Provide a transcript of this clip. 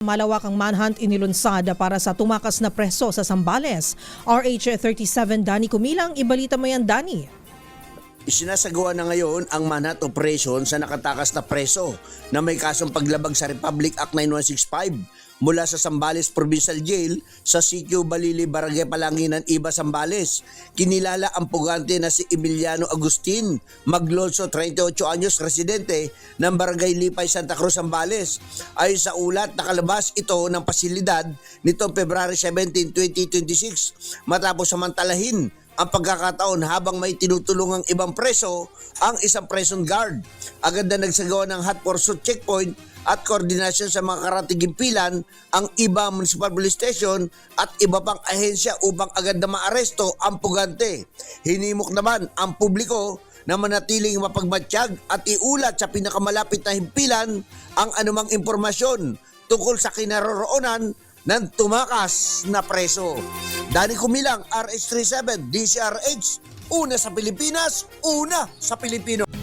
Malawakang manhunt inilunsad para sa tumakas na preso sa Zambales. RH 37 Danny Kumilang, ibalita mo yan, Danny. Isinasagawa na ngayon ang manhunt operation sa nakatakas na preso na may kasong paglabag sa Republic Act 9165 mula sa Zambales Provincial Jail sa Sitio Balili, Barangay Palanginan, Iba, Zambales. Kinilala ang pugante na si Emiliano Agustin Maglolso, 38 anyos, residente ng Barangay Lipay, Santa Cruz, Zambales. Ayon sa ulat, nakalabas ito ng pasilidad nitong February 17, 2026 matapos samantalahin ang pagkakataon habang may tinutulungang ibang preso ang isang prison guard. Agad na nagsagawa ng hot pursuit checkpoint at koordinasyon sa mga karating gimpilan ang Iba Municipal Police Station at iba pang ahensya upang agad na maaresto ang pugante. Hinimok naman ang publiko na manatiling mapagmatsyag at iulat sa pinakamalapit na himpilan ang anumang impormasyon tungkol sa kinaroroonan ng tumakas na preso. Danny Kumilang, RH37, DCRH, una sa Pilipinas, una sa Pilipino.